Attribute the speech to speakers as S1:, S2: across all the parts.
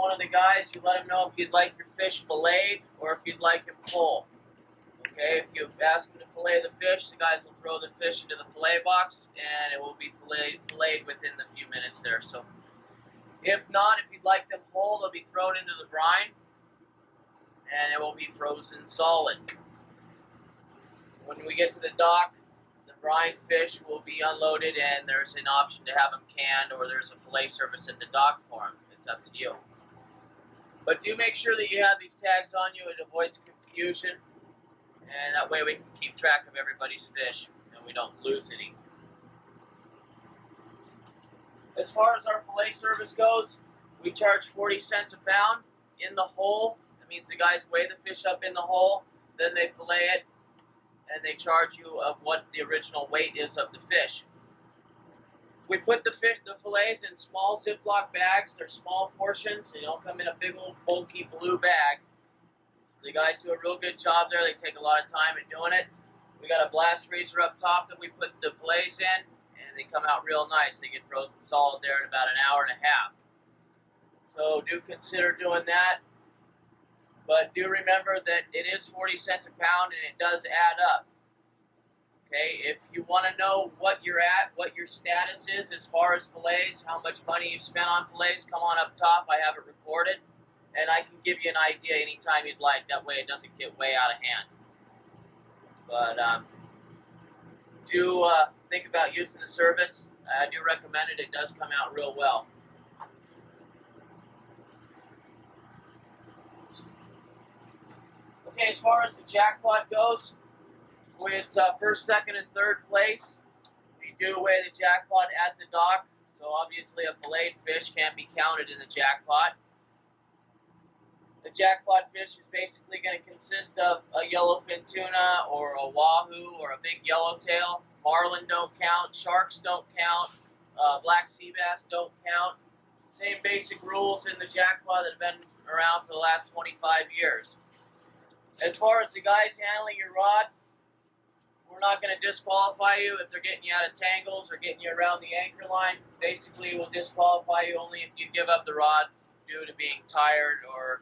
S1: one of the guys, you let them know if you'd like your fish filleted or if you'd like them whole. Okay, if you ask them to fillet the fish, the guys will throw the fish into the fillet box and it will be filleted within the few minutes there. So, if not, if you'd like them whole, they'll be thrown into the brine and it will be frozen solid. When we get to the dock, the brine fish will be unloaded and there's an option to have them canned, or there's a fillet service at the dock for them. It's up to you. But do make sure that you have these tags on you. It avoids confusion. And that way we can keep track of everybody's fish and we don't lose any. As far as our fillet service goes, we charge 40 cents a pound in the hole. That means the guys weigh the fish up in the hole, then they fillet it, and they charge you of what the original weight is of the fish. We put the fillets in small Ziploc bags. They're small portions. They don't come in a big old bulky blue bag. The guys do a real good job there. They take a lot of time in doing it. We got a blast freezer up top that we put the fillets in, and they come out real nice. They get frozen solid there in about an hour and a half. So do consider doing that. But do remember that it is 40 cents a pound, and it does add up. Okay, if you want to know what you're at, what your status is as far as fillets, how much money you've spent on fillets, come on up top. I have it recorded, and I can give you an idea anytime you'd like. That way it doesn't get way out of hand. But do think about using the service. I do recommend it. It does come out real well. Okay, as far as the Jackpot goes, it's first, second, and third place. We do weigh the Jackpot at the dock, so obviously a filleted fish can't be counted in the Jackpot. The Jackpot fish is basically going to consist of a yellowfin tuna or a wahoo or a big yellowtail. Marlin don't count, sharks don't count, black sea bass don't count. Same basic rules in the Jackpot that have been around for the last 25 years. As far as the guys handling your rod, we're not going to disqualify you if they're getting you out of tangles or getting you around the anchor line. Basically, we'll disqualify you only if you give up the rod due to being tired or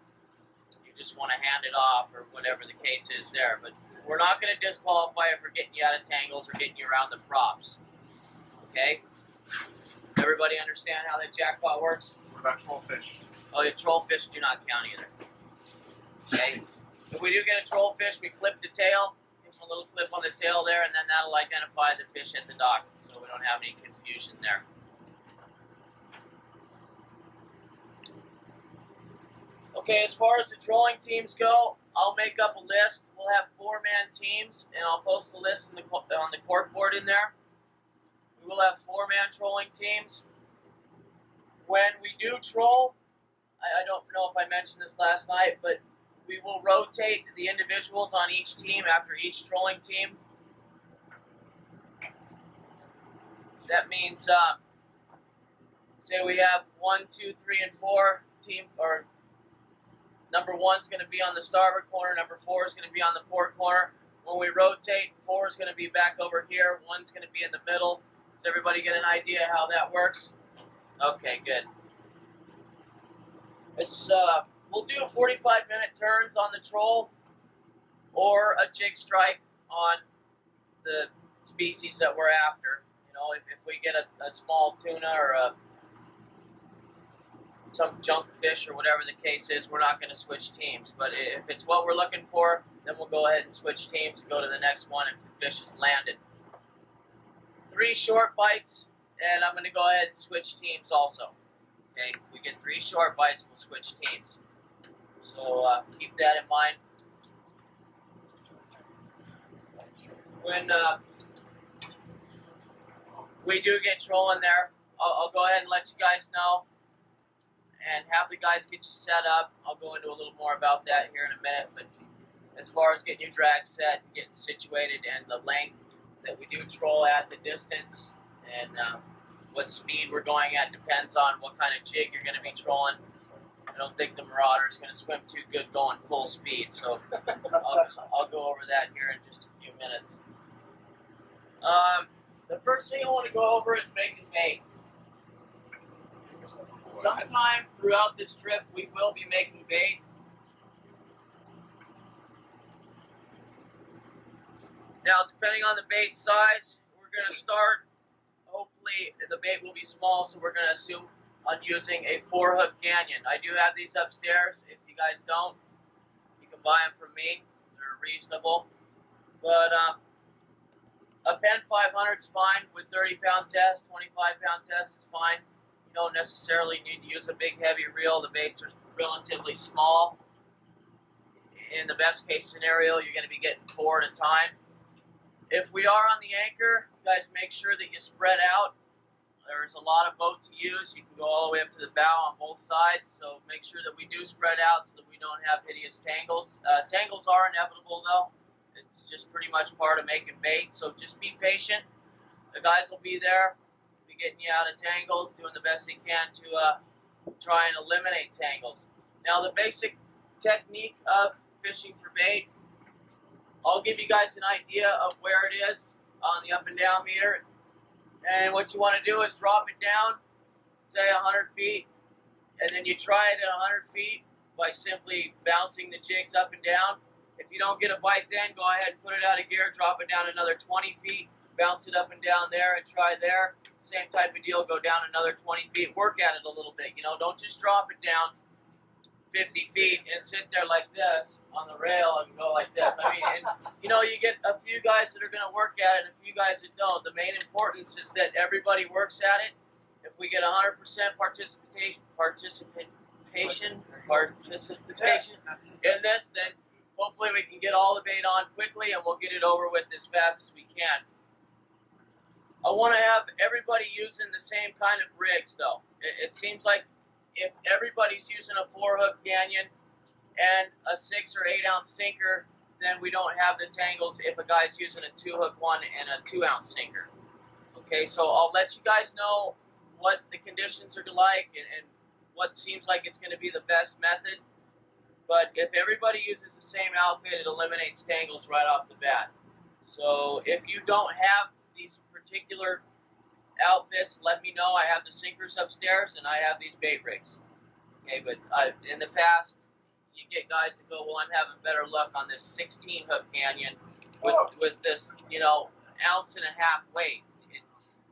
S1: you just want to hand it off or whatever the case is there. But we're not going to disqualify you for getting you out of tangles or getting you around the props. Okay? Everybody understand how that Jackpot works?
S2: What about trollfish?
S1: Oh, the trollfish do not count either. Okay? If we do get a trollfish, we clip the tail. A little clip on the tail there, and then that'll identify the fish at the dock, so we don't have any confusion there. Okay, as far as the trolling teams go, I'll make up a list. We'll have 4-man teams, and I'll post the list on the corkboard in there. We will have 4-man trolling teams. When we do troll, I don't know if I mentioned this last night, but we will rotate the individuals on each team after each trolling team. That means, say we have 1, 2, 3, and 4 team, or number 1's going to be on the starboard corner, number 4 is going to be on the port corner. When we rotate, 4 is going to be back over here, 1's going to be in the middle. Does everybody get an idea how that works? Okay, good. It's we'll do 45-minute turns on the troll or a jig strike on the species that we're after. You know, if we get a small tuna or some junk fish or whatever the case is, we're not going to switch teams. But if it's what we're looking for, then we'll go ahead and switch teams and go to the next one if the fish is landed. 3 short bites, and I'm going to go ahead and switch teams also. Okay, if we get 3 short bites, we'll switch teams. So keep that in mind. When we do get trolling there, I'll go ahead and let you guys know and have the guys get you set up. I'll go into a little more about that here in a minute. But as far as getting your drag set, getting situated, and the length that we do troll at, the distance, and what speed we're going at depends on what kind of jig you're going to be trolling. I don't think the Marauder is going to swim too good going full speed, so I'll go over that here in just a few minutes. The first thing I want to go over is making bait. Sometime throughout this trip, we will be making bait. Now, depending on the bait size, we're going to start, hopefully the bait will be small, so we're going to assume on using a 4-hook canyon. I do have these upstairs. If you guys don't, you can buy them from me. They're reasonable. But a Penn 500 is fine with 30-pound test, 25-pound test is fine. You don't necessarily need to use a big, heavy reel. The baits are relatively small. In the best case scenario, you're going to be getting 4 at a time. If we are on the anchor, you guys make sure that you spread out. There's a lot of boat to use. You can go all the way up to the bow on both sides, so make sure that we do spread out so that we don't have hideous tangles. Tangles are inevitable, though. It's just pretty much part of making bait, so just be patient. The guys will be there, be getting you out of tangles, doing the best they can to try and eliminate tangles. Now, the basic technique of fishing for bait, I'll give you guys an idea of where it is on the up and down meter. And what you want to do is drop it down, say 100 feet, and then you try it at 100 feet by simply bouncing the jigs up and down. If you don't get a bite then, go ahead and put it out of gear, drop it down another 20 feet, bounce it up and down there and try there. Same type of deal, go down another 20 feet, work at it a little bit. You know, don't just drop it down 50 feet and sit there like this on the rail and go like this. I mean, and, you know, you get a few guys that are going to work at it and a few guys that don't. The main importance is that everybody works at it. If we get 100% participation in this, then hopefully we can get all the bait on quickly and we'll get it over with as fast as we can. I want to have everybody using the same kind of rigs, though. It seems like if everybody's using a 4-hook canyon and a 6 or 8 ounce sinker, then we don't have the tangles if a guy's using a 2-hook one and a 2 ounce sinker. Okay, so I'll let you guys know what the conditions are like and what seems like it's going to be the best method. But if everybody uses the same outfit, it eliminates tangles right off the bat. So if you don't have these particular outfits, let me know. I have the sinkers upstairs and I have these bait rigs. Okay, but in the past, you get guys that go, well, I'm having better luck on this 16-hook canyon with this, you know, 1.5 ounce weight.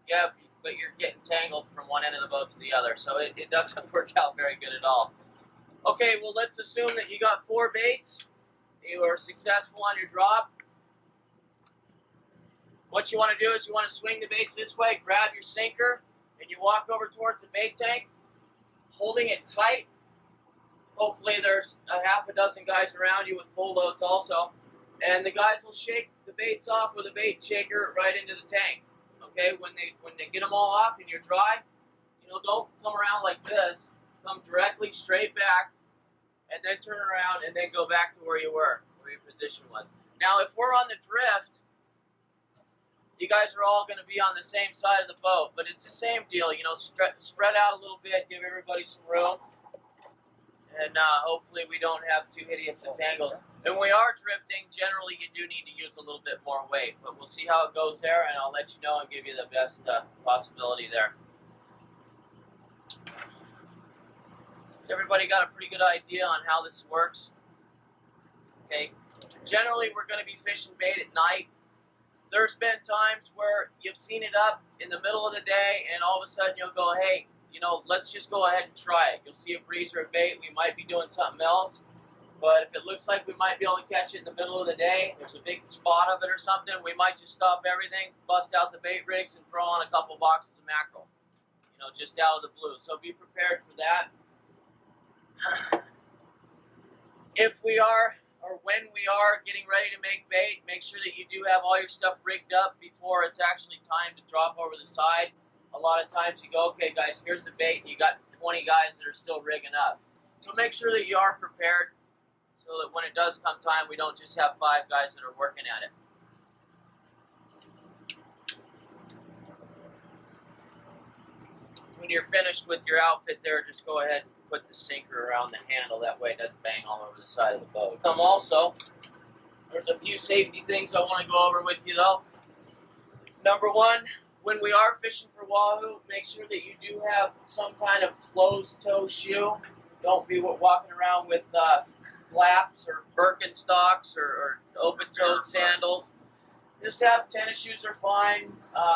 S1: Yeah, but you're getting tangled from one end of the boat to the other, so it doesn't work out very good at all. Okay, well, let's assume that you got 4 baits. You are successful on your drop. What you want to do is you want to swing the baits this way, grab your sinker, and you walk over towards the bait tank, holding it tight. Hopefully there's a half a dozen guys around you with full loads also, and the guys will shake the baits off with a bait shaker right into the tank. Okay, when they get them all off and you're dry, you know, don't come around like this. Come directly straight back, and then turn around and then go back to where you were, where your position was. Now, if we're on the drift, you guys are all going to be on the same side of the boat, but it's the same deal. You know, spread out a little bit, give everybody some room, and hopefully we don't have too hideous of tangles. And when we are drifting, generally you do need to use a little bit more weight, but we'll see how it goes there, and I'll let you know and give you the best possibility there. Everybody got a pretty good idea on how this works? Okay. Generally, we're going to be fishing bait at night. There's been times where you've seen it up in the middle of the day, and all of a sudden you'll go, hey, you know, let's just go ahead and try it. You'll see a breeze or a bait. We might be doing something else. But if it looks like we might be able to catch it in the middle of the day, there's a big spot of it or something, we might just stop everything, bust out the bait rigs, and throw on a couple boxes of mackerel, you know, just out of the blue. So be prepared for that. If we are, or when we are getting ready to make bait, make sure that you do have all your stuff rigged up before it's actually time to drop over the side. A lot of times you go, okay guys, here's the bait, and you got 20 guys that are still rigging up. So make sure that you are prepared so that when it does come time, we don't just have 5 guys that are working at it. When you're finished with your outfit there, just go ahead and put the sinker around the handle. That way it doesn't bang all over the side of the boat. Also, there's a few safety things I want to go over with you though. Number 1, When we are fishing for wahoo, make sure that you do have some kind of closed-toe shoe. Don't be walking around with flaps or Birkenstocks or open-toed sandals. Just have tennis shoes are fine.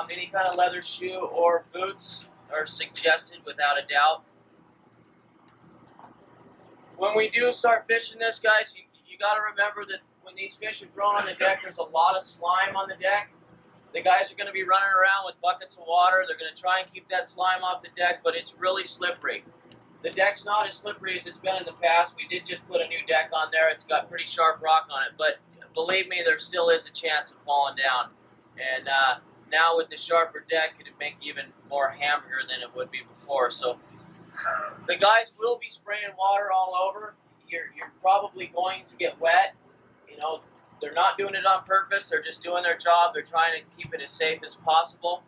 S1: Any kind of leather shoe or boots are suggested without a doubt. When we do start fishing this, guys, you got to remember that when these fish are thrown on the deck, there's a lot of slime on the deck. The guys are going to be running around with buckets of water. They're going to try and keep that slime off the deck, but it's really slippery. The deck's not as slippery as it's been in the past. We did just put a new deck on there. It's got pretty sharp rock on it, but believe me, there still is a chance of falling down. And now with the sharper deck, it'd make even more hamburger than it would be before. So the guys will be spraying water all over. You're probably going to get wet. You know, they're not doing it on purpose. They're just doing their job. They're trying to keep it as safe as possible.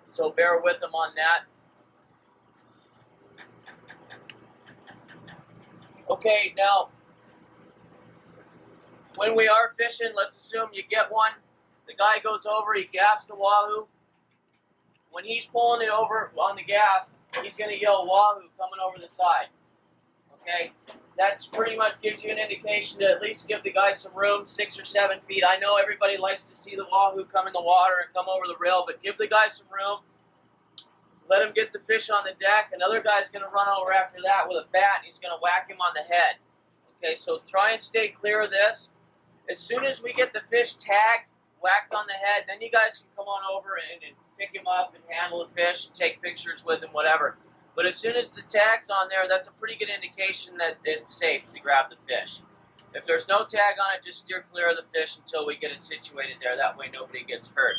S1: So bear with them on that. Okay, now, when we are fishing, let's assume you get one. The guy goes over, he gaffs the wahoo. When he's pulling it over on the gaff, he's going to yell wahoo coming over the side. Okay? That's pretty much gives you an indication to at least give the guy some room, 6 or 7 feet. I know everybody likes to see the wahoo come in the water and come over the rail, but give the guy some room. Let him get the fish on the deck. Another guy's going to run over after that with a bat, and he's going to whack him on the head. Okay, so try and stay clear of this. As soon as we get the fish tagged, whacked on the head, then you guys can come on over and pick him up and handle the fish and take pictures with him, whatever. But as soon as the tag's on there, that's a pretty good indication that it's safe to grab the fish. If there's no tag on it, just steer clear of the fish until we get it situated there. That way nobody gets hurt.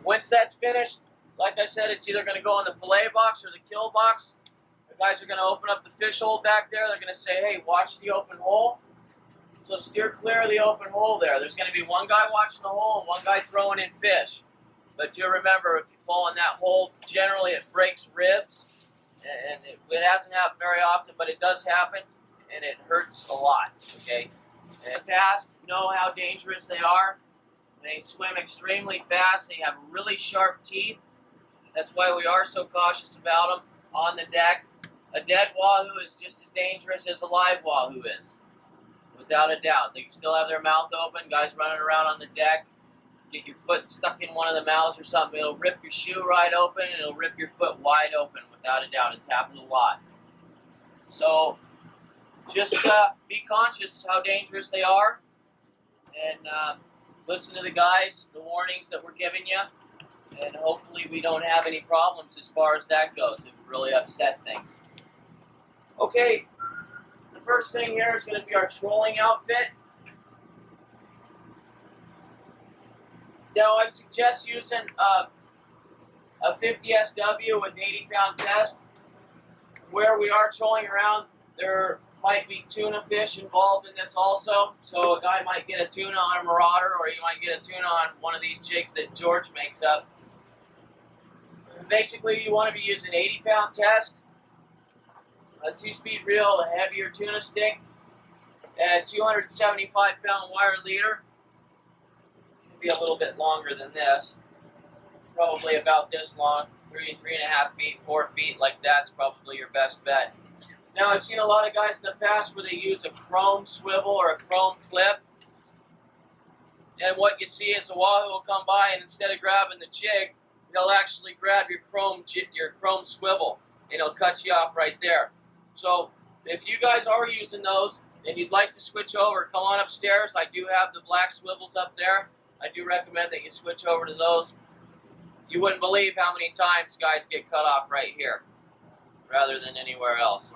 S1: Once that's finished, like I said, it's either going to go in the fillet box or the kill box. The guys are going to open up the fish hole back there. They're going to say, hey, watch the open hole. So steer clear of the open hole there. There's going to be one guy watching the hole and one guy throwing in fish. But do remember, if you fall in that hole, generally it breaks ribs. And it hasn't happened very often, but it does happen, and it hurts a lot, okay? And fast, know how dangerous they are. They swim extremely fast. They have really sharp teeth. That's why we are so cautious about them on the deck. A dead wahoo is just as dangerous as a live wahoo is, without a doubt. They still have their mouth open. Guys running around on the deck. Get your foot stuck in one of the mouths or something. It'll rip your shoe right open, and it'll rip your foot wide open, without a doubt. It's happened a lot. So just be conscious how dangerous they are, and listen to the guys, the warnings that we're giving you, and hopefully we don't have any problems as far as that goes. It would really upset things. Okay, the first thing here is going to be our trolling outfit. Now, I suggest using a 50 SW with 80-pound test. Where we are trolling around, there might be tuna fish involved in this also. So a guy might get a tuna on a marauder, or you might get a tuna on one of these jigs that George makes up. Basically, you want to be using 80-pound test, a 2-speed reel, a heavier tuna stick, and 275-pound wire leader. Be a little bit longer than this, probably about this long, 3.5 feet, 4 feet, like that's probably your best bet. Now, I've seen a lot of guys in the past where they use a chrome swivel or a chrome clip, and what you see is a wahoo will come by, and instead of grabbing the jig, they'll actually grab your chrome swivel, and it'll cut you off right there. So if you guys are using those and you'd like to switch over, come on upstairs. I do have the black swivels up there. I do recommend that you switch over to those. You wouldn't believe how many times guys get cut off right here, rather than anywhere else.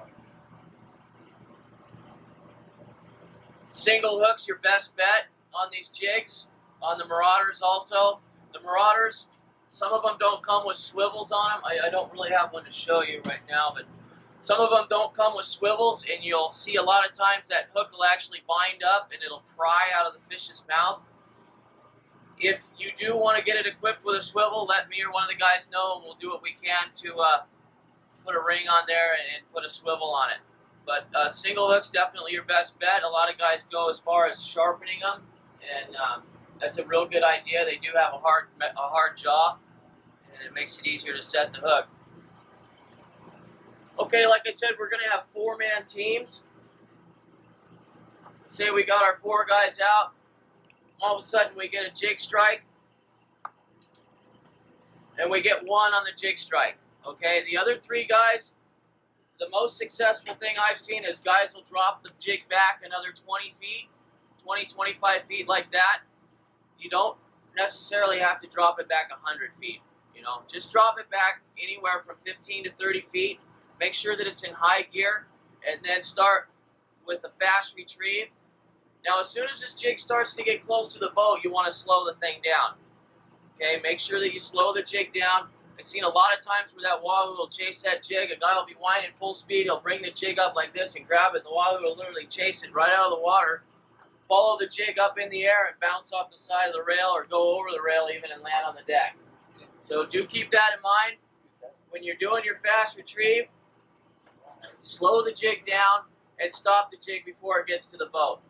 S1: Single hook's your best bet on these jigs, on the marauders also. The marauders, some of them don't come with swivels on them. I don't really have one to show you right now, but some of them don't come with swivels, and you'll see a lot of times that hook will actually bind up and it'll pry out of the fish's mouth. If you do want to get it equipped with a swivel, let me or one of the guys know, and we'll do what we can to put a ring on there and put a swivel on it. But single hook's definitely your best bet. A lot of guys go as far as sharpening them, and That's a real good idea. They do have a hard jaw, and it makes it easier to set the hook. Okay, like I said, we're going to have 4-man teams. Say we got our 4 guys out. All of a sudden, we get a jig strike, and we get 1 on the jig strike. Okay, the other 3 guys, the most successful thing I've seen is guys will drop the jig back another 20 feet, 20, 25 feet like that. You don't necessarily have to drop it back 100 feet. You know, just drop it back anywhere from 15 to 30 feet. Make sure that it's in high gear, and then start with a fast retrieve. Now, as soon as this jig starts to get close to the boat, you want to slow the thing down. Okay, make sure that you slow the jig down. I've seen a lot of times where that wahoo will chase that jig. A guy will be winding full speed. He'll bring the jig up like this and grab it. The wahoo will literally chase it right out of the water, follow the jig up in the air, and bounce off the side of the rail or go over the rail even and land on the deck. So do keep that in mind. When you're doing your fast retrieve, slow the jig down and stop the jig before it gets to the boat.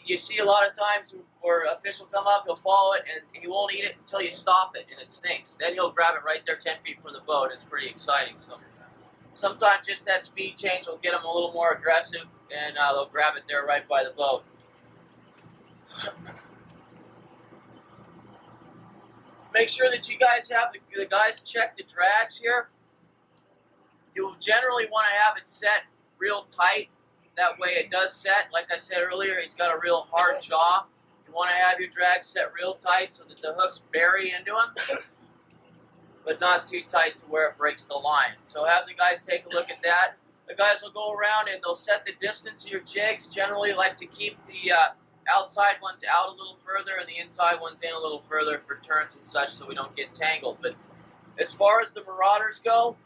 S1: You see a lot of times where a fish will come up, he'll follow it, and he won't eat it until you stop it, and it stinks. Then he'll grab it right there 10 feet from the boat. It's pretty exciting. So sometimes just that speed change will get them a little more aggressive, and they'll grab it there right by the boat. Make sure that you guys have the guys check the drags here. You'll generally want to have it set real tight. That way it does set. Like I said earlier, he's got a real hard jaw. You want to have your drag set real tight so that the hooks bury into him, but not too tight to where it breaks the line. So have the guys take a look at that. The guys will go around and they'll set the distance of your jigs. Generally like to keep the outside ones out a little further and the inside ones in a little further for turns and such so we don't get tangled. But as far as the marauders go,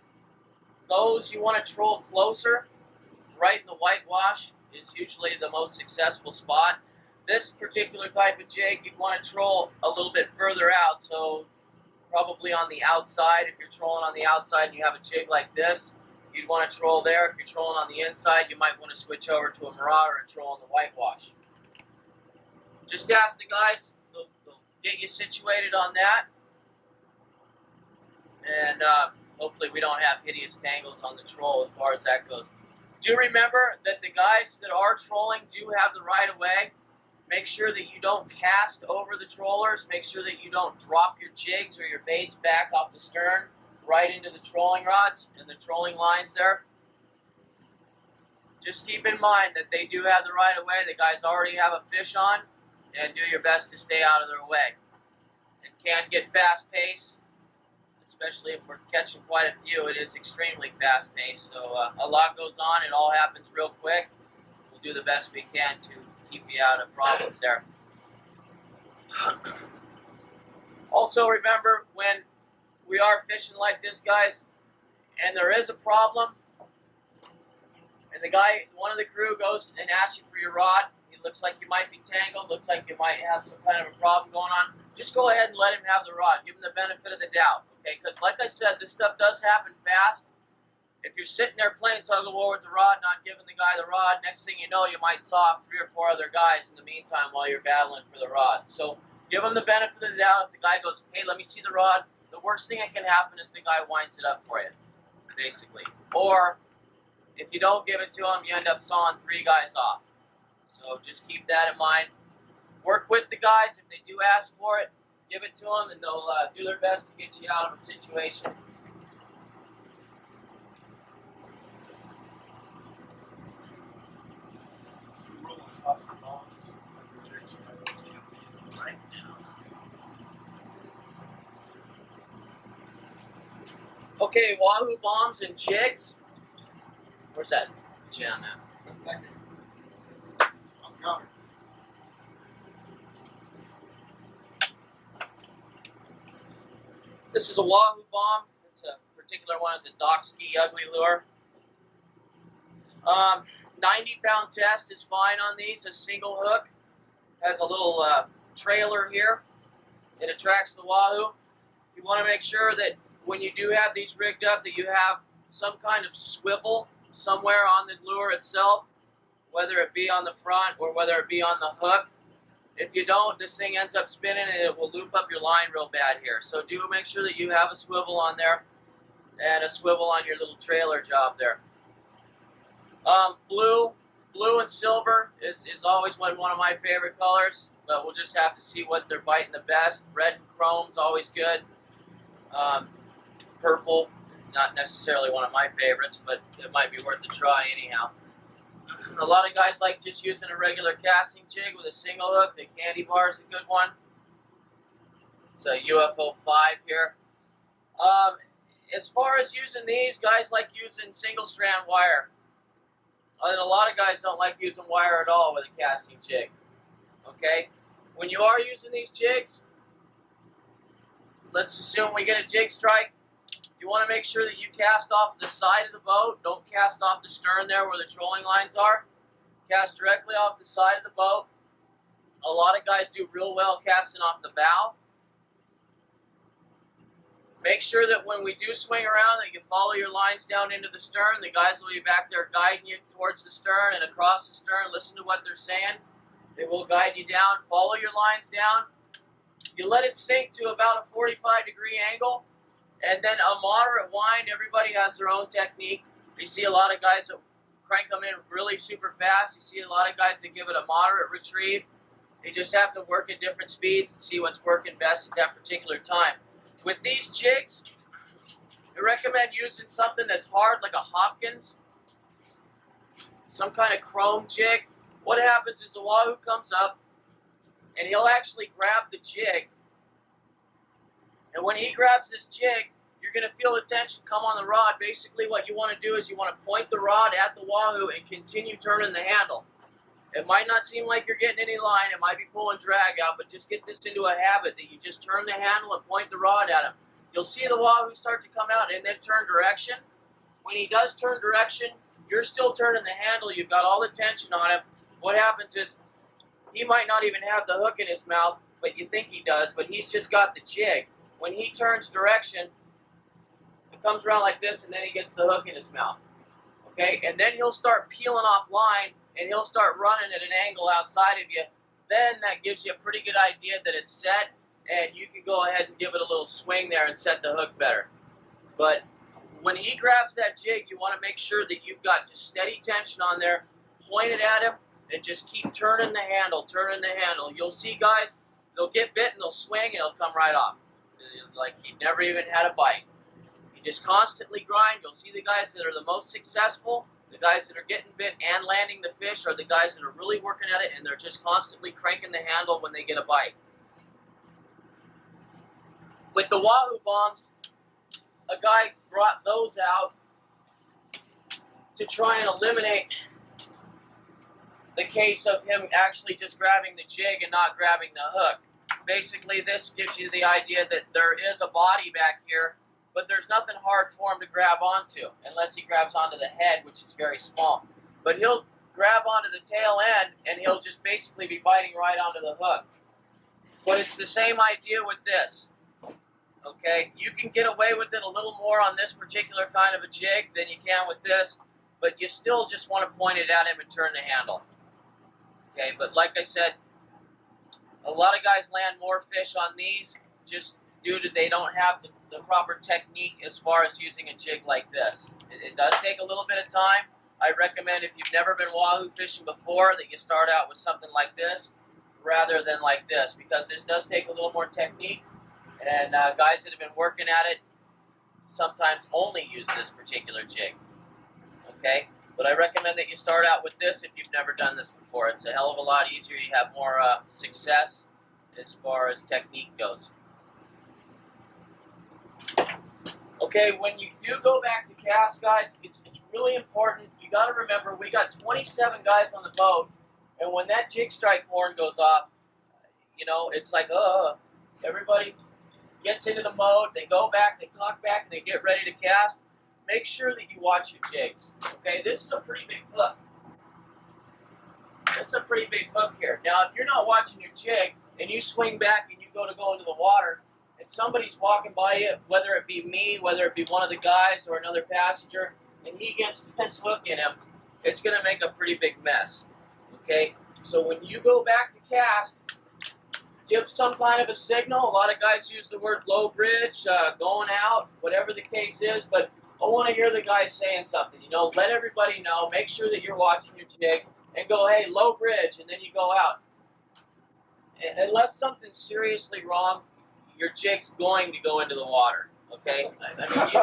S1: those you want to troll closer. Right in the whitewash is usually the most successful spot. This particular type of jig, you'd want to troll a little bit further out, so probably on the outside. If you're trolling on the outside and you have a jig like this, you'd want to troll there. If you're trolling on the inside, you might want to switch over to a marauder and troll on the whitewash. Just ask the guys, they'll get you situated on that, and hopefully we don't have hideous tangles on the troll as far as that goes. Do remember that the guys that are trolling do have the right of way. Make sure that you don't cast over the trollers. Make sure that you don't drop your jigs or your baits back off the stern right into the trolling rods and the trolling lines there. Just keep in mind that they do have the right of way. The guys already have a fish on, and do your best to stay out of their way. It can get fast paced. Especially if we're catching quite a few, it is extremely fast-paced. So a lot goes on. It all happens real quick. We'll do the best we can to keep you out of problems there. Also, remember, when we are fishing like this, guys, and there is a problem, and the guy, one of the crew goes and asks you for your rod, it looks like you might be tangled, looks like you might have some kind of a problem going on, just go ahead and let him have the rod. Give him the benefit of the doubt. Okay, because like I said, this stuff does happen fast. If you're sitting there playing tug-of-war with the rod, not giving the guy the rod, next thing you know, you might saw 3 or 4 other guys in the meantime while you're battling for the rod. So give him the benefit of the doubt. If the guy goes, hey, let me see the rod, the worst thing that can happen is the guy winds it up for you, basically. Or if you don't give it to him, you end up sawing 3 guys off. So just keep that in mind. Work with the guys. If they do ask for it, give it to them, and they'll do their best to get you out of a situation. Okay, Wahoo bombs and jigs. Where's that? Jig on that. This is a Wahoo bomb. It's a particular one. It's a dock ski ugly lure. 90-pound test is fine on these. A single hook has a little trailer here. It attracts the Wahoo. You want to make sure that when you do have these rigged up, that you have some kind of swivel somewhere on the lure itself, whether it be on the front or whether it be on the hook. If you don't, this thing ends up spinning and it will loop up your line real bad here. So do make sure that you have a swivel on there and a swivel on your little trailer job there. Blue and silver is always one of my favorite colors, but we'll just have to see what they're biting the best. Red and chrome's always good. Purple, not necessarily one of my favorites, but it might be worth a try anyhow. A lot of guys like just using a regular casting jig with a single hook. The candy bar is a good one. It's a UFO 5 here. As far as using these, guys like using single strand wire. And a lot of guys don't like using wire at all with a casting jig. Okay? When you are using these jigs, let's assume we get a jig strike. You want to make sure that you cast off the side of the boat. Don't cast off the stern there where the trolling lines are. Cast directly off the side of the boat. A lot of guys do real well casting off the bow. Make sure that when we do swing around that you follow your lines down into the stern. The guys will be back there guiding you towards the stern and across the stern. Listen to what they're saying. They will guide you down. Follow your lines down. You let it sink to about a 45-degree angle. And then a moderate wind. Everybody has their own technique. You see a lot of guys that crank them in really super fast. You see a lot of guys that give it a moderate retrieve. You just have to work at different speeds and see what's working best at that particular time. With these jigs, I recommend using something that's hard, like a Hopkins, some kind of chrome jig. What happens is the Wahoo comes up, and he'll actually grab the jig. And when he grabs this jig, you're going to feel the tension come on the rod. Basically, what you want to do is you want to point the rod at the Wahoo and continue turning the handle. It might not seem like you're getting any line. It might be pulling drag out, but just get this into a habit that you just turn the handle and point the rod at him. You'll see the Wahoo start to come out and then turn direction. When he does turn direction, you're still turning the handle. You've got all the tension on him. What happens is he might not even have the hook in his mouth, but you think he does, but he's just got the jig. When he turns direction, it comes around like this, and then he gets the hook in his mouth. Okay, and then he'll start peeling off line, and he'll start running at an angle outside of you. Then that gives you a pretty good idea that it's set, and you can go ahead and give it a little swing there and set the hook better. But when he grabs that jig, you want to make sure that you've got just steady tension on there, point it at him, and just keep turning the handle, turning the handle. You'll see guys, they'll get bit and they'll swing and it'll come right off. Like he never even had a bite. You just constantly grind. You'll see the guys that are the most successful. The guys that are getting bit and landing the fish are the guys that are really working at it, and they're just constantly cranking the handle when they get a bite. With the Wahoo bombs, a guy brought those out to try and eliminate the case of him actually just grabbing the jig and not grabbing the hook. Basically, this gives you the idea that there is a body back here, but there's nothing hard for him to grab onto, unless he grabs onto the head, which is very small. But he'll grab onto the tail end, and he'll just basically be biting right onto the hook. But it's the same idea with this. Okay, you can get away with it a little more on this particular kind of a jig than you can with this, but you still just want to point it at him and turn the handle. Okay, but like I said, a lot of guys land more fish on these just due to they don't have the proper technique as far as using a jig like this. It does take a little bit of time. I recommend if you've never been Wahoo fishing before that you start out with something like this rather than like this, because this does take a little more technique, and guys that have been working at it sometimes only use this particular jig. Okay, but I recommend that you start out with this if you've never done this before. It's a hell of a lot easier. You have more success as far as technique goes. Okay, when you do go back to cast, guys, it's really important. You got to remember, we got 27 guys on the boat, and when that jig strike horn goes off, you know, it's like, everybody gets into the mode, they go back, they cock back, and they get ready to cast. Make sure that you watch your jigs. Okay, this is a pretty big hook. It's a pretty big hook here. Now, if you're not watching your jig, and you swing back and you go into the water, and somebody's walking by you, whether it be me, whether it be one of the guys or another passenger, and he gets this hook in him, it's going to make a pretty big mess. Okay? So when you go back to cast, give some kind of a signal. A lot of guys use the word low bridge, going out, whatever the case is, but I want to hear the guys saying something. You know, let everybody know, make sure that you're watching your jig, and go, hey, low bridge, and then you go out. Unless something's seriously wrong, your jig's going to go into the water, okay? I mean, you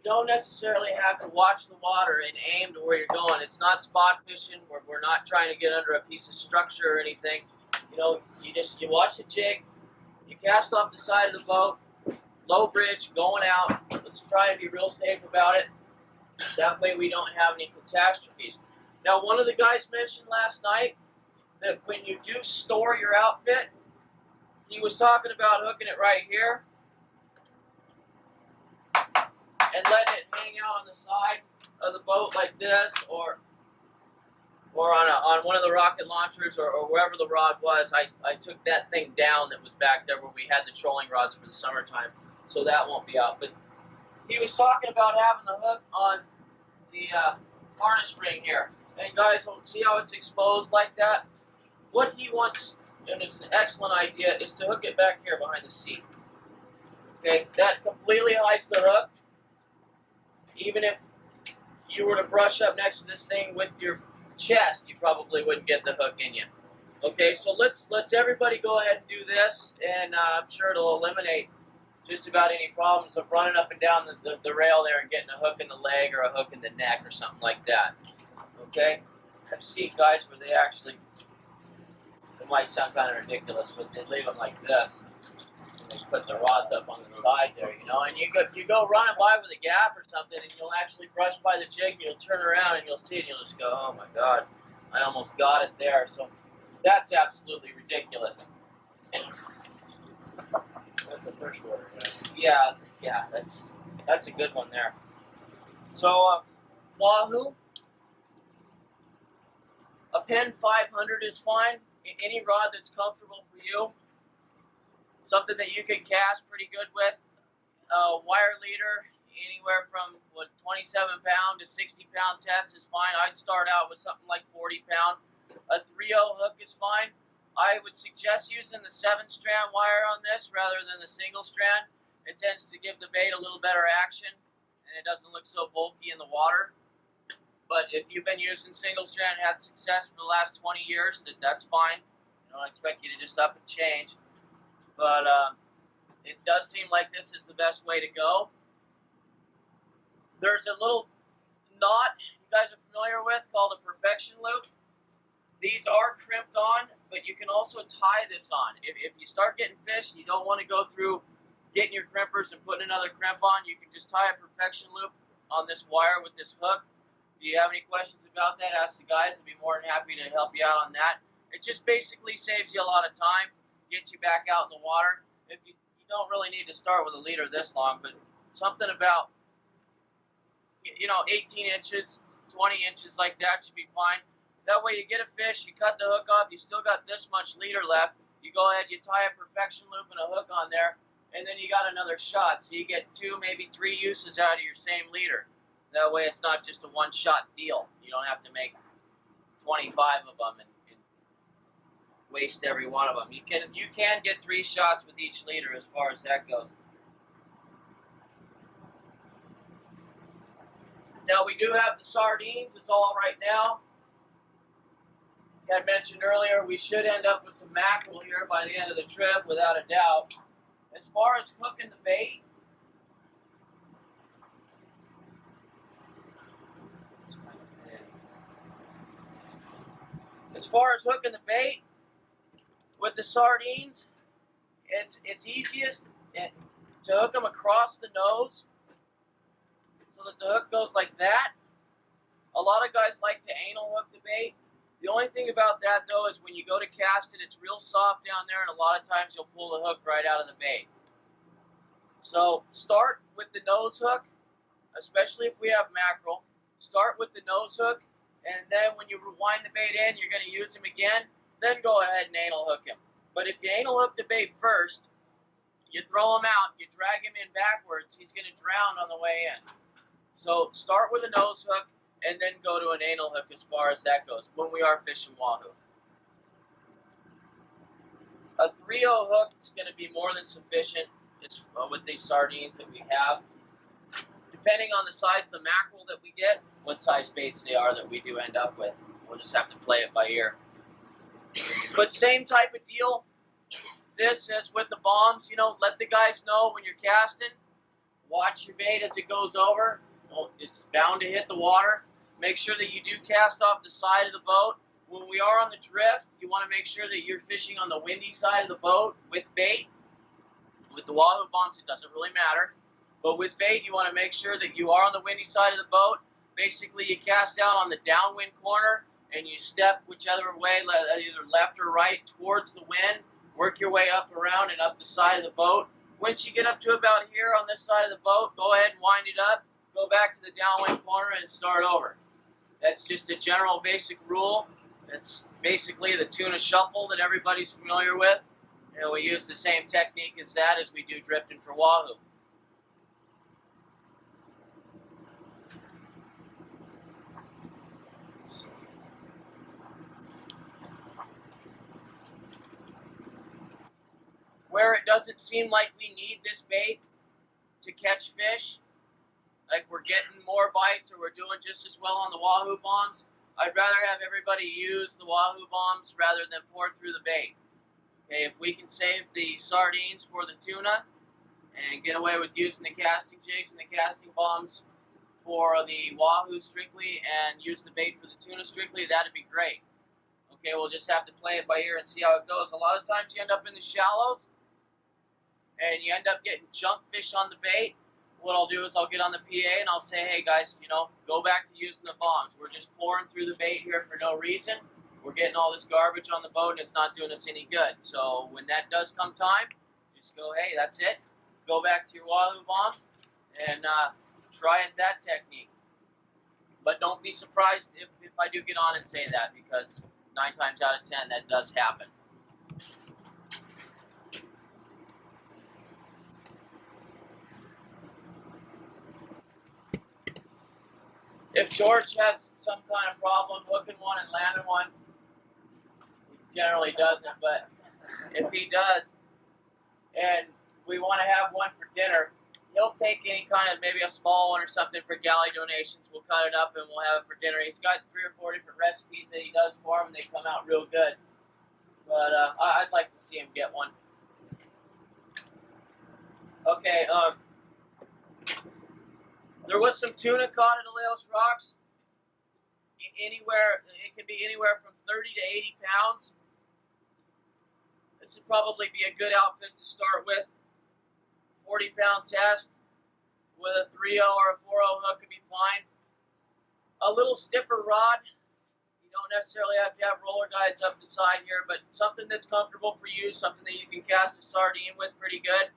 S1: don't necessarily have to watch the water and aim to where you're going. It's not spot fishing. We're not trying to get under a piece of structure or anything. You know, you watch the jig, you cast off the side of the boat, low bridge, going out. Let's try to be real safe about it. That way we don't have any catastrophes. Now, one of the guys mentioned last night that when you do store your outfit, he was talking about hooking it right here and letting it hang out on the side of the boat like this, or on one of the rocket launchers, or wherever the rod was. I took that thing down that was back there where we had the trolling rods for the summertime, so that won't be out. But he was talking about having the hook on the harness ring here. And guys, see how it's exposed like that? What he wants, and it's an excellent idea, is to hook it back here behind the seat. Okay, that completely hides the hook. Even if you were to brush up next to this thing with your chest, you probably wouldn't get the hook in you. Okay, so let's everybody go ahead and do this, and I'm sure it'll eliminate just about any problems of running up and down the rail there and getting a hook in the leg or a hook in the neck or something like that. Okay, I've seen guys where they actually, it might sound kind of ridiculous, but they leave them like this. And they put the rods up on the side there, you know, and you go running by with a gap or something, and you'll actually brush by the jig, and you'll turn around and you'll see it, and you'll just go, oh my God, I almost got it there. So that's absolutely ridiculous.
S2: That's a fresh water,
S1: yeah. Yeah, that's a good one there. So Wahoo, a Pen 500 is fine. Any rod that's comfortable for you. Something that you can cast pretty good with. Wire leader, anywhere from 27 pound to 60 pound test is fine. I'd start out with something like 40 pound. A 3/0 hook is fine. I would suggest using the 7-strand wire on this rather than the single strand. It tends to give the bait a little better action, and it doesn't look so bulky in the water. But if you've been using single strand and had success for the last 20 years, that's fine. I don't expect you to just up and change. But it does seem like this is the best way to go. There's a little knot you guys are familiar with called a perfection loop. These are crimped on, but you can also tie this on. If you start getting fish and you don't want to go through getting your crimpers and putting another crimp on, you can just tie a perfection loop on this wire with this hook. If you have any questions about that, ask the guys. I'd be more than happy to help you out on that. It just basically saves you a lot of time, gets you back out in the water. If you don't really need to start with a leader this long, but something about 18 inches, 20 inches like that should be fine. That way you get a fish, you cut the hook off, you still got this much leader left. You go ahead, you tie a perfection loop and a hook on there, and then you got another shot. So you get 2, maybe 3 uses out of your same leader. That way it's not just a one-shot deal. You don't have to make 25 of them and waste every one of them. You can get 3 shots with each leader as far as that goes. Now we do have the sardines. It's all right now. I mentioned earlier, we should end up with some mackerel here by the end of the trip, without a doubt. As far as hooking the bait, with the sardines, it's easiest to hook them across the nose so that the hook goes like that. A lot of guys like to anal hook the bait. The only thing about that, though, is when you go to cast it, it's real soft down there, and a lot of times you'll pull the hook right out of the bait. So start with the nose hook, especially if we have mackerel. Start with the nose hook, and then when you wind the bait in, you're going to use him again, then go ahead and anal hook him. But if you anal hook the bait first, you throw him out, you drag him in backwards, he's going to drown on the way in. So start with a nose hook, and then go to an anal hook as far as that goes when we are fishing wahoo. A 3/0 hook is going to be more than sufficient with these sardines that we have. Depending on the size of the mackerel that we get, what size baits they are that we do end up with. We'll just have to play it by ear. But same type of deal. This as with the bombs, you know, let the guys know when you're casting. Watch your bait as it goes over. Well, it's bound to hit the water. Make sure that you do cast off the side of the boat. When we are on the drift, you want to make sure that you're fishing on the windy side of the boat with bait. With the Wahoo bombs, it doesn't really matter. But with bait, you want to make sure that you are on the windy side of the boat. Basically, you cast out on the downwind corner and you step whichever way, either left or right, towards the wind. Work your way up around and up the side of the boat. Once you get up to about here on this side of the boat, go ahead and wind it up. Go back to the downwind corner and start over. That's just a general basic rule. It's basically the tuna shuffle that everybody's familiar with. And we use the same technique as that as we do drifting for Wahoo. Where it doesn't seem like we need this bait to catch fish, like we're getting more bites or we're doing just as well on the Wahoo bombs, I'd rather have everybody use the Wahoo bombs rather than pour through the bait. Okay, if we can save the sardines for the tuna and get away with using the casting jigs and the casting bombs for the Wahoo strictly and use the bait for the tuna strictly, that'd be great. Okay, we'll just have to play it by ear and see how it goes. A lot of times you end up in the shallows and you end up getting junk fish on the bait. What I'll do is I'll get on the PA and I'll say, hey guys, you know, go back to using the bombs. We're just pouring through the bait here for no reason. We're getting all this garbage on the boat and it's not doing us any good. So when that does come time, just go, hey, that's it. Go back to your Wahoo bomb and try it that technique. But don't be surprised if I do get on and say that, because 9 times out of 10 that does happen. If George has some kind of problem hooking one and landing one, he generally doesn't, but if he does, and we want to have one for dinner, he'll take any kind of, maybe a small one or something for galley donations. We'll cut it up and we'll have it for dinner. He's got 3 or 4 different recipes that he does for them, and they come out real good. But I'd like to see him get one. Okay, there was some tuna caught in Aleos Rocks. It can be anywhere from 30 to 80 pounds. This would probably be a good outfit to start with. 40-pound test with a 3/0 or a 4/0 hook could be fine. A little stiffer rod. You don't necessarily have to have roller guides up the side here, but something that's comfortable for you, something that you can cast a sardine with pretty good.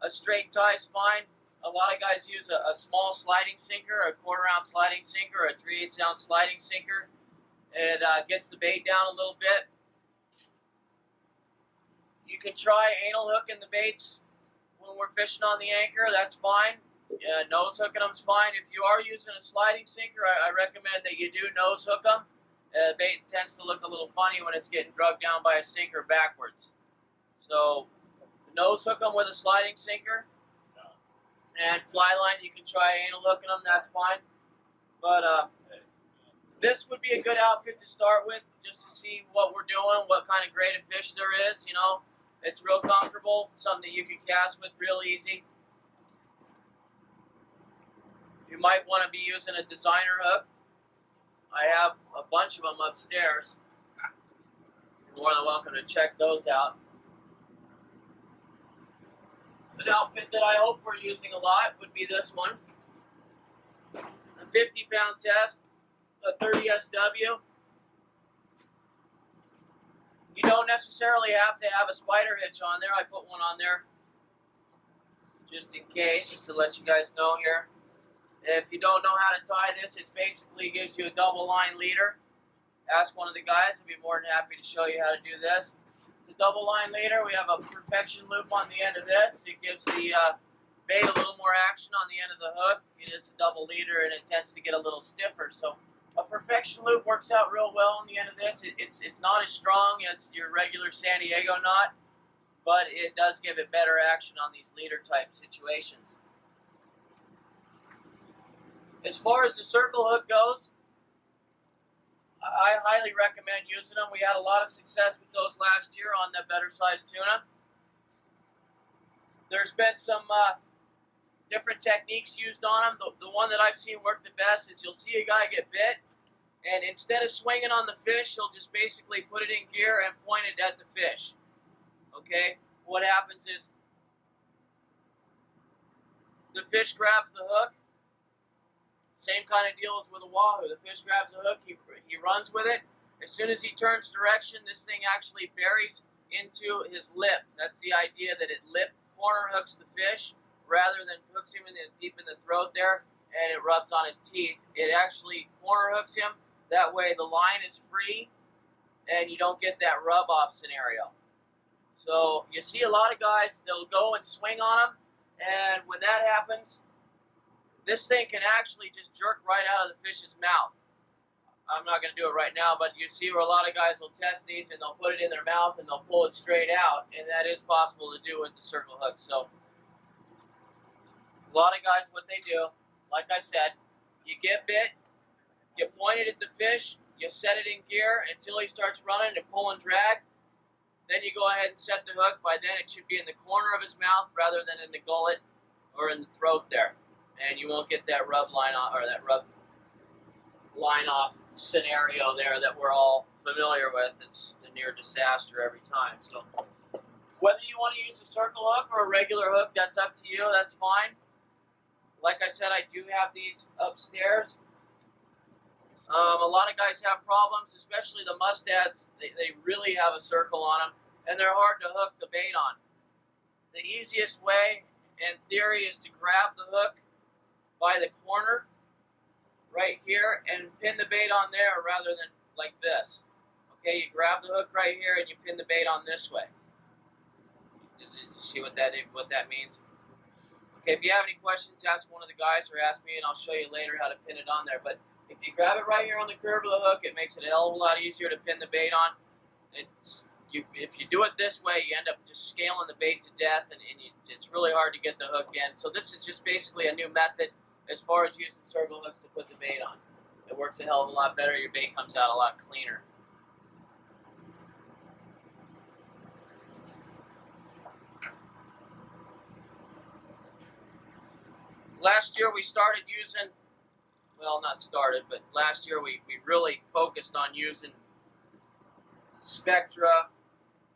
S1: A straight tie is fine. A lot of guys use a small sliding sinker, a 1/4-ounce sliding sinker, or a 3/8-ounce sliding sinker. It gets the bait down a little bit. You can try anal hooking the baits when we're fishing on the anchor. That's fine. Nose hooking them's fine. If you are using a sliding sinker, I recommend that you do nose hook them. The bait tends to look a little funny when it's getting drugged down by a sinker backwards. So nose hook them with a sliding sinker. And fly line, you can try anal hooking them, that's fine. But this would be a good outfit to start with, just to see what we're doing, what kind of grade of fish there is, you know. It's real comfortable, something that you can cast with real easy. You might want to be using a designer hook. I have a bunch of them upstairs. You're more than welcome to check those out. An outfit that I hope we're using a lot would be this one. A 50-pound test, a 30 SW. You don't necessarily have to have a spider hitch on there. I put one on there just in case, just to let you guys know here. If you don't know how to tie this, it basically gives you a double line leader. Ask one of the guys, I'd be more than happy to show you how to do this. The double line leader, we have a protection loop on the end of this. It gives the bait a little more action on the end of the hook. It is a double leader and it tends to get a little stiffer. So A perfection loop works out real well on the end of this. It's not as strong as your regular San Diego knot, but it does give it better action on these leader type situations. As far as the circle hook goes, I highly recommend using them. We had a lot of success with those last year on the better sized tuna. There's been some different techniques used on them. The one that I've seen work the best is you'll see a guy get bit, and instead of swinging on the fish, he'll just basically put it in gear and point it at the fish. Okay? What happens is the fish grabs the hook. Same kind of deal as with a wahoo. The fish grabs the hook, he runs with it. As soon as he turns direction, this thing actually buries into his lip. That's the idea, that it lip corner hooks the fish rather than hooks him deep in the throat there and it rubs on his teeth. It actually corner hooks him. That way the line is free and you don't get that rub off scenario. So you see a lot of guys, they'll go and swing on them, and when that happens, this thing can actually just jerk right out of the fish's mouth. I'm not going to do it right now, but you see where a lot of guys will test these and they'll put it in their mouth and they'll pull it straight out, and that is possible to do with the circle hook. So a lot of guys, what they do, like I said, you get bit, you point it at the fish, you set it in gear until he starts running and pull and drag. Then you go ahead and set the hook. By then it should be in the corner of his mouth rather than in the gullet or in the throat there. And you won't get that rub line off, or that rub line off scenario there that we're all familiar with. It's a near disaster every time. So whether you want to use a circle hook or a regular hook, that's up to you. That's fine. Like I said, I do have these upstairs. A lot of guys have problems, especially the mustads. They really have a circle on them, and they're hard to hook the bait on. The easiest way, in theory, is to grab the hook by the corner right here and pin the bait on there rather than like this. Okay, you grab the hook right here and you pin the bait on this way. You see what that means? Okay, if you have any questions, ask one of the guys or ask me and I'll show you later how to pin it on there. But if you grab it right here on the curve of the hook, it makes it a hell of a lot easier to pin the bait on. If you do it this way, you end up just scaling the bait to death, and it's really hard to get the hook in. So this is just basically a new method as far as using circle hooks to put the bait on. It works a hell of a lot better. Your bait comes out a lot cleaner. Last year we started using, well, not started, but last year we really focused on using Spectra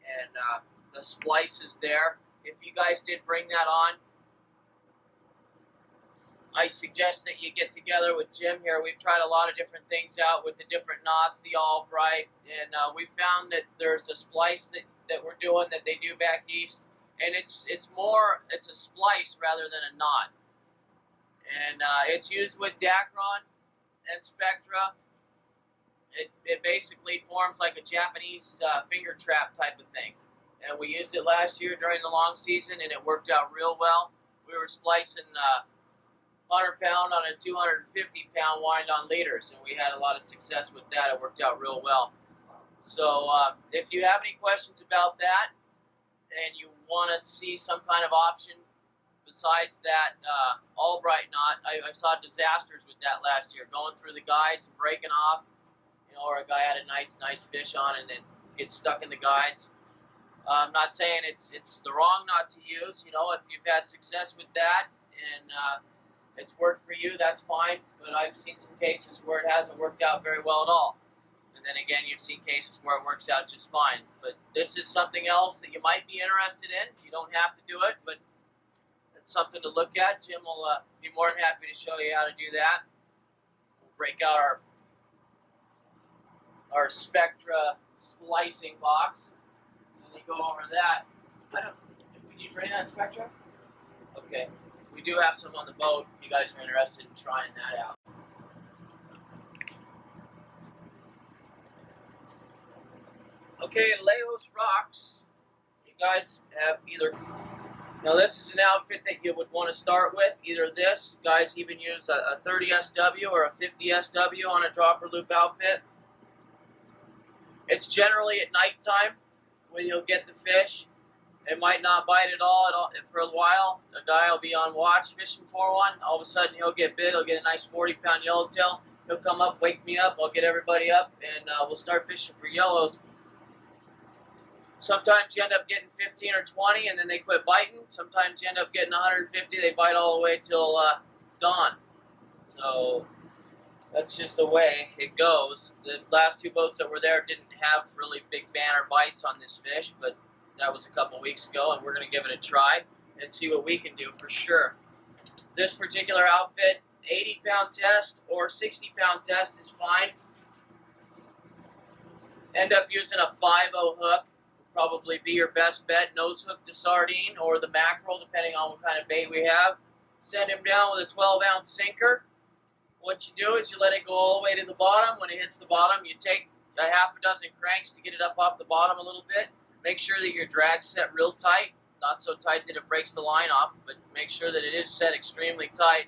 S1: and the splices there. If you guys did bring that on, I suggest that you get together with Jim here. We've tried a lot of different things out with the different knots, the Albright, and we found that there's a splice that we're doing that they do back east, and it's a splice rather than a knot. And it's used with Dacron and Spectra. It basically forms like a Japanese finger trap type of thing. And we used it last year during the long season, and it worked out real well. We were splicing 100-pound on a 250-pound wind-on leaders, and we had a lot of success with that. It worked out real well. So if you have any questions about that, and you want to see some kind of option besides that Albright knot, I saw disasters with that last year, going through the guides and breaking off, or a guy had a nice fish on and then gets stuck in the guides. I'm not saying it's the wrong knot to use. If you've had success with that and it's worked for you, that's fine. But I've seen some cases where it hasn't worked out very well at all. And then again, you've seen cases where it works out just fine. But this is something else that you might be interested in. You don't have to do it, but it's something to look at. Jim will be more than happy to show you how to do that. We'll break out our Spectra splicing box, and then go over that. Did you bring that Spectra? Okay. We do have some on the boat if you guys are interested in trying that out. Okay, Lejos rocks. You guys have either Now this is an outfit that you would want to start with. Either this, guys even use a 30 SW or a 50 SW on a dropper loop outfit. It's generally at nighttime when you'll get the fish. It might not bite at all for a while. A guy will be on watch fishing for one. All of a sudden he'll get bit. He'll get a nice 40-pound yellowtail. He'll come up, wake me up. I'll get everybody up, and we'll start fishing for yellows. Sometimes you end up getting 15 or 20, and then they quit biting. Sometimes you end up getting 150. They bite all the way till dawn. So that's just the way it goes. The last two boats that were there didn't have really big banner bites on this fish, but that was a couple weeks ago, and we're going to give it a try and see what we can do for sure. This particular outfit, 80-pound test or 60-pound test is fine. End up using a 5/0 hook. Probably be your best bet. Nose hook the sardine or the mackerel, depending on what kind of bait we have. Send him down with a 12-ounce sinker. What you do is you let it go all the way to the bottom. When it hits the bottom, you take a half a dozen cranks to get it up off the bottom a little bit. Make sure that your drag's set real tight, not so tight that it breaks the line off, but make sure that it is set extremely tight.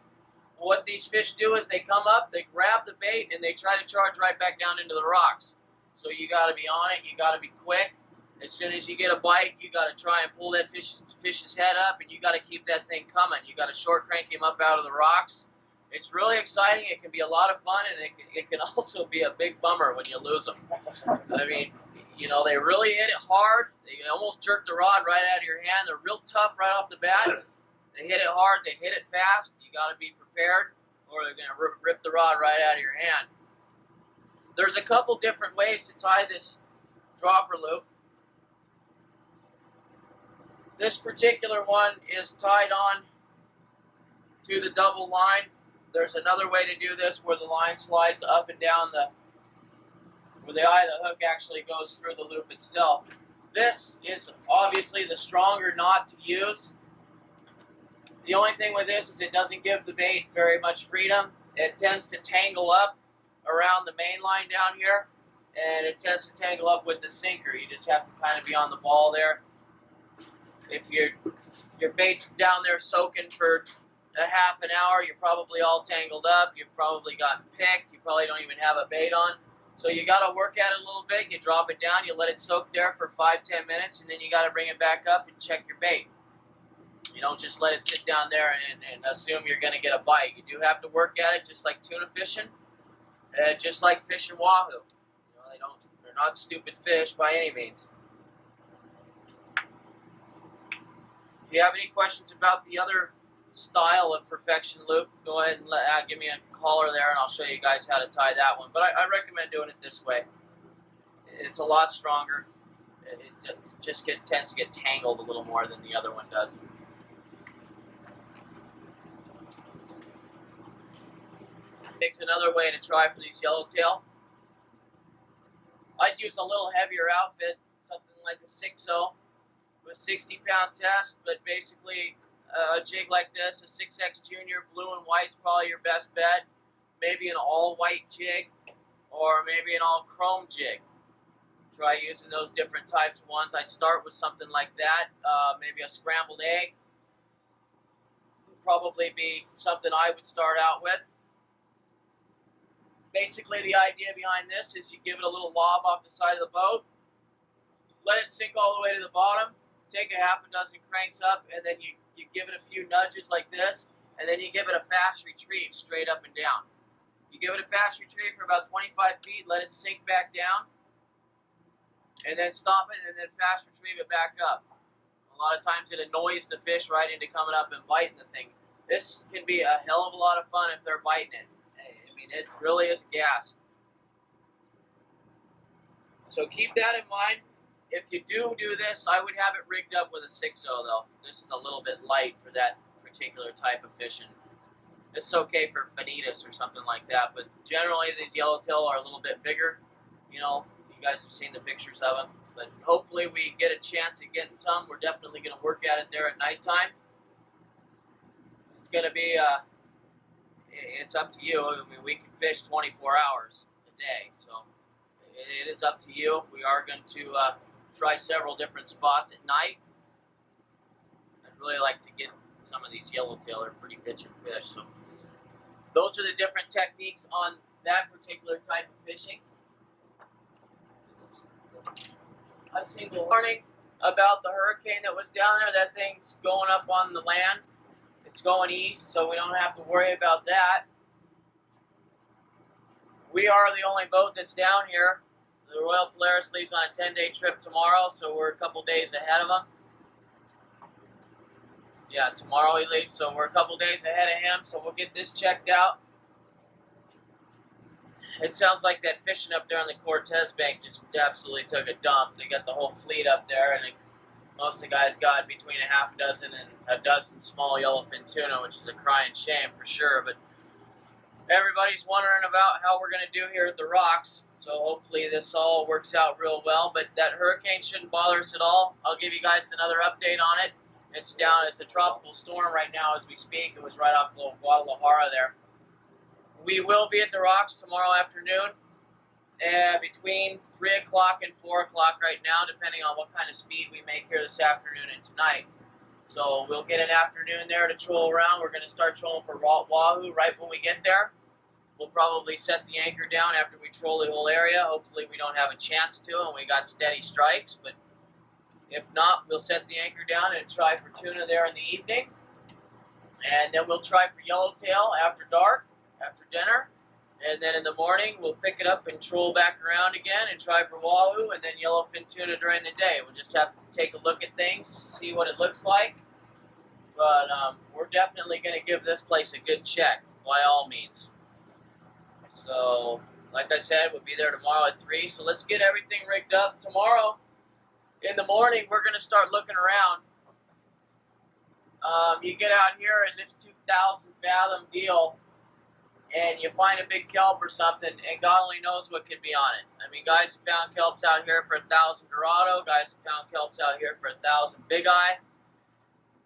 S1: What these fish do is they come up, they grab the bait, and they try to charge right back down into the rocks. So you got to be on it, you got to be quick. As soon as you get a bite, you got to try and pull that fish's head up, and you got to keep that thing coming. You got to short crank him up out of the rocks. It's really exciting. It can be a lot of fun, and it can also be a big bummer when you lose them. I mean, you know, they really hit it hard. They almost jerk the rod right out of your hand. They're real tough right off the bat. They hit it hard. They hit it fast. You got to be prepared, or they're going to rip the rod right out of your hand. There's a couple different ways to tie this dropper loop. This particular one is tied on to the double line. There's another way to do this where the line slides up and down where the eye of the hook actually goes through the loop itself. This is obviously the stronger knot to use. The only thing with this is it doesn't give the bait very much freedom. It tends to tangle up around the main line down here, and it tends to tangle up with the sinker. You just have to kind of be on the ball there. If your bait's down there soaking for a half an hour, you're probably all tangled up. You've probably gotten picked. You probably don't even have a bait on. So you got to work at it a little bit. You drop it down. You let it soak there for 5-10 minutes, and then you got to bring it back up and check your bait. You don't just let it sit down there and assume you're going to get a bite. You do have to work at it, just like tuna fishing, just like fishing wahoo. You know, they're not stupid fish by any means. If you have any questions about the other style of perfection loop, go ahead and give me a caller there, and I'll show you guys how to tie that one. But I recommend doing it this way. It's a lot stronger. It just tends to get tangled a little more than the other one does. Takes another way to try for these yellowtail. I'd use a little heavier outfit, something like a 6/0. A 60-pound test, but basically a jig like this, a 6X Junior, blue and white is probably your best bet. Maybe an all-white jig, or maybe an all-chrome jig. Try using those different types of ones. I'd start with something like that, maybe a scrambled egg. Would probably be something I would start out with. Basically, the idea behind this is you give it a little lob off the side of the boat, let it sink all the way to the bottom, take a half a dozen cranks up, and then you give it a few nudges like this, and then you give it a fast retrieve straight up and down. You give it a fast retrieve for about 25 feet, let it sink back down, and then stop it, and then fast retrieve it back up. A lot of times it annoys the fish right into coming up and biting the thing. This can be a hell of a lot of fun if they're biting it. I mean, it really is gas. So keep that in mind. If you do this, I would have it rigged up with a 6/0 though. This is a little bit light for that particular type of fishing. This is okay for finitas or something like that, but generally these yellowtail are a little bit bigger. You know, you guys have seen the pictures of them, but hopefully we get a chance at getting some. We're definitely going to work at it there at nighttime. It's going to be, it's up to you. I mean, we can fish 24 hours a day, so it is up to you. We are going to try several different spots at night. really like to get some of these yellowtail. They're pretty pitching fish. So those are the different techniques on that particular type of fishing. A single warning about the hurricane that was down there. That thing's going up on the land. It's going east, so we don't have to worry about that. We are the only boat that's down here. The Royal Polaris leaves on a 10-day trip tomorrow, so we're a couple days ahead of them. Yeah, tomorrow he leaves, so we're a couple days ahead of him, so we'll get this checked out. It sounds like that fishing up there on the Cortez Bank just absolutely took a dump. They got the whole fleet up there, and most of the guys got between a half dozen and a dozen small yellowfin tuna, which is a crying shame for sure. But everybody's wondering about how we're going to do here at the rocks, so hopefully this all works out real well. But that hurricane shouldn't bother us at all. I'll give you guys another update on it. It's a tropical storm right now as we speak. It was right off Guadalajara there. We will be at the rocks tomorrow afternoon, between 3 o'clock and 4 o'clock right now, depending on what kind of speed we make here this afternoon and tonight. So we'll get an afternoon there to troll around. We're going to start trolling for Wahoo right when we get there. We'll probably set the anchor down after we troll the whole area. Hopefully we don't have a chance to and we got steady strikes. But if not, we'll set the anchor down and try for tuna there in the evening. And then we'll try for yellowtail after dark, after dinner. And then in the morning, we'll pick it up and troll back around again and try for wahoo, and then yellowfin tuna during the day. We'll just have to take a look at things, see what it looks like. But we're definitely going to give this place a good check, by all means. So, like I said, we'll be there tomorrow at 3. So let's get everything rigged up. Tomorrow, in the morning, we're going to start looking around. You get out here in this 2,000 fathom deal, and you find a big kelp or something, and God only knows what could be on it. I mean, guys have found kelps out here for 1,000 Dorado. Guys have found kelps out here for 1,000 Big Eye.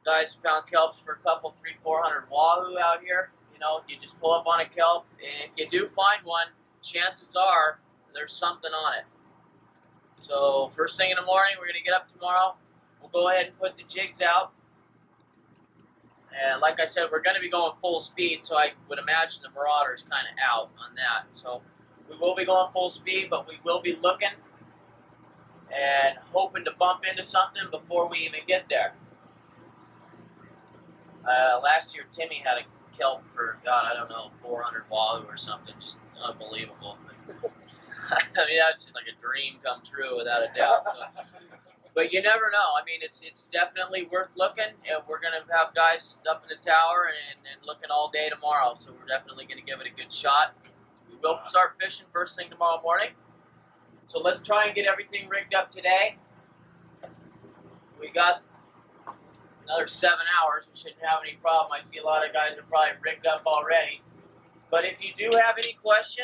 S1: Guys have found kelps for a couple, 300-400 Wahoo out here. You know, you just pull up on a kelp, and if you do find one, chances are there's something on it. So first thing in the morning, we're going to get up tomorrow. We'll go ahead and put the jigs out. And like I said, we're going to be going full speed, so I would imagine the Marauder is kind of out on that. So we will be going full speed, but we will be looking and hoping to bump into something before we even get there. Last year, Timmy had a kelp for, God, I don't know, 400 Wahoo or something. Just unbelievable. I mean, that's just like a dream come true, without a doubt. So. But you never know. I mean, it's definitely worth looking, and we're going to have guys up in the tower and looking all day tomorrow, so we're definitely going to give it a good shot. We will start fishing first thing tomorrow morning. So let's try and get everything rigged up today. We got another 7 hours. We shouldn't have any problem. I see a lot of guys are probably rigged up already. But if you do have any questions,